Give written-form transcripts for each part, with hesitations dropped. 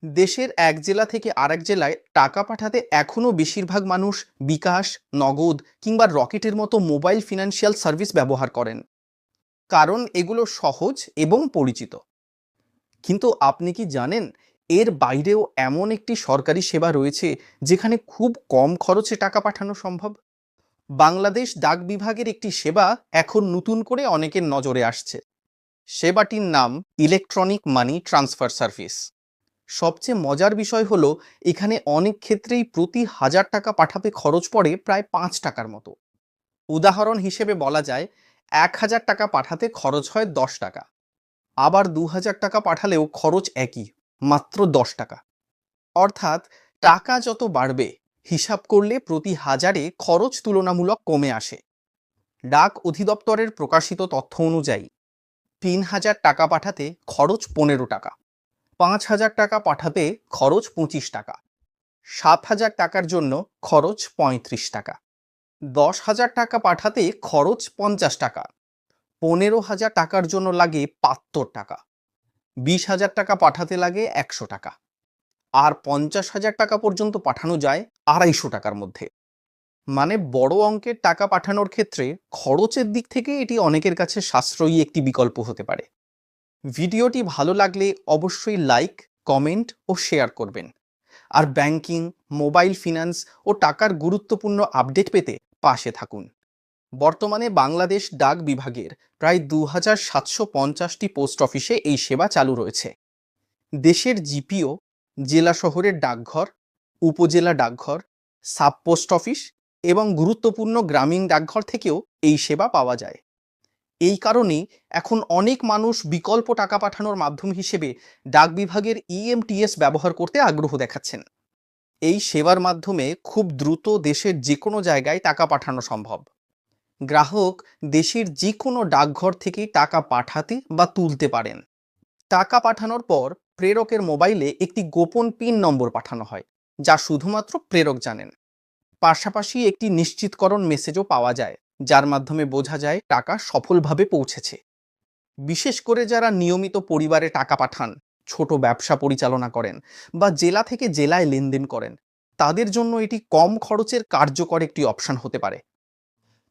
দেশের এক জেলা থেকে আরেক জেলায় টাকা পাঠাতে এখনও বেশিরভাগ মানুষ বিকাশ, নগদ কিংবা রকেটের মতো মোবাইল ফিনান্সিয়াল সার্ভিস ব্যবহার করেন, কারণ এগুলো সহজ এবং পরিচিত। কিন্তু আপনি কি জানেন, এর বাইরেও এমন একটি সরকারি সেবা রয়েছে যেখানে খুব কম খরচে টাকা পাঠানো সম্ভব? বাংলাদেশ ডাক বিভাগের একটি সেবা এখন নতুন করে অনেকের নজরে আসছে। সেবাটির নাম ইলেকট্রনিক মানি ট্রান্সফার সার্ভিস। সবচেয়ে মজার বিষয় হলো, এখানে অনেক ক্ষেত্রেই প্রতি 1000 টাকা পাঠাতে খরচ পড়ে প্রায় 5 টাকার মতো। উদাহরণ হিসেবে বলা যায়, 1000 টাকা পাঠাতে খরচ হয় 10 টাকা, আবার 2000 টাকা পাঠালেও খরচ একই, মাত্র 10 টাকা। অর্থাৎ টাকা যত বাড়বে, হিসাব করলে প্রতি হাজারে খরচ তুলনামূলক কমে আসে। ডাক অধিদপ্তরের প্রকাশিত তথ্য অনুযায়ী 3000 টাকা পাঠাতে খরচ 15 টাকা, 5000 টাকা পাঠাতে খরচ 25 টাকা, 7000 টাকার জন্য খরচ 35 টাকা, 10,000 টাকা পাঠাতে খরচ 50 টাকা, 15,000 টাকার জন্য লাগে 72 টাকা, 20,000 টাকা পাঠাতে লাগে 100 টাকা, আর 50,000 টাকা পর্যন্ত পাঠানো যায় 250 টাকার মধ্যে। মানে বড় অঙ্কের টাকা পাঠানোর ক্ষেত্রে খরচের দিক থেকে এটি অনেকের কাছে সাশ্রয়ী একটি বিকল্প হতে পারে। ভিডিওটি ভালো লাগলে অবশ্যই লাইক, কমেন্ট ও শেয়ার করবেন। আর ব্যাংকিং, মোবাইল ফিন্যান্স ও টাকার গুরুত্বপূর্ণ আপডেট পেতে পাশে থাকুন। বর্তমানে বাংলাদেশ ডাক বিভাগের প্রায় 2750টি পোস্ট অফিসে এই সেবা চালু রয়েছে। দেশের জিপিও, জেলা শহরের ডাকঘর, উপজেলা ডাকঘর, সাব পোস্ট অফিস এবং গুরুত্বপূর্ণ গ্রামীণ ডাকঘর থেকেও এই সেবা পাওয়া যায়। এই কারণেই এখন অনেক মানুষ বিকল্প টাকা পাঠানোর মাধ্যম হিসেবে ডাক বিভাগের ইএমটিএস ব্যবহার করতে আগ্রহ দেখাচ্ছেন। এই সেবার মাধ্যমে খুব দ্রুত দেশের যে কোনো জায়গায় টাকা পাঠানো সম্ভব। গ্রাহক দেশের যে কোনো ডাকঘর থেকে টাকা পাঠাতে বা তুলতে পারেন। টাকা পাঠানোর পর প্রেরকের মোবাইলে একটি গোপন পিন নম্বর পাঠানো হয়, যা শুধুমাত্র প্রেরক জানেন। পাশাপাশি একটি নিশ্চিতকরণ মেসেজও পাওয়া যায়, যার মাধ্যমে বোঝা যায় টাকা সফলভাবে পৌঁছেছে। বিশেষ করে যারা নিয়মিত পরিবারে টাকা পাঠান, ছোট ব্যবসা পরিচালনা করেন বা জেলা থেকে জেলায় লেনদেন করেন, তাদের জন্য এটি কম খরচের কার্যকর একটি অপশন হতে পারে।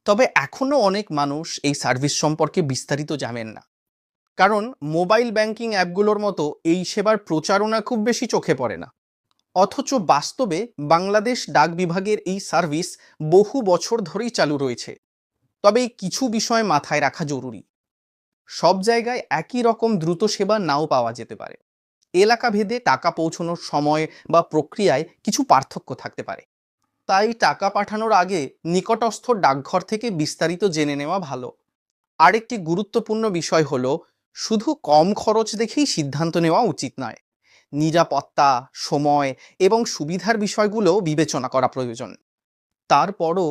তবে এখনও অনেক মানুষ এই সার্ভিস সম্পর্কে বিস্তারিত জানেন না, কারণ মোবাইল ব্যাংকিং অ্যাপগুলোর মতো এই সেবার প্রচারণা খুব বেশি চোখে পড়ে না। অথচ বাস্তবে বাংলাদেশ ডাক বিভাগের এই সার্ভিস বহু বছর ধরেই চালু রয়েছে। তবে এই কিছু বিষয় মাথায় রাখা জরুরি। সব জায়গায় একই রকম দ্রুত সেবা নাও পাওয়া যেতে পারে। এলাকা ভেদে টাকা পৌঁছানোর সময় বা প্রক্রিয়ায় কিছু পার্থক্য থাকতে পারে। তাই টাকা পাঠানোর আগে নিকটস্থ ডাকঘর থেকে বিস্তারিত জেনে নেওয়া ভালো। আরেকটি গুরুত্বপূর্ণ বিষয় হলো, শুধু কম খরচ দেখেই সিদ্ধান্ত নেওয়া উচিত নয়। নিরাপত্তা, সময় এবং সুবিধার বিষয়গুলো বিবেচনা করা প্রয়োজন। তারপরও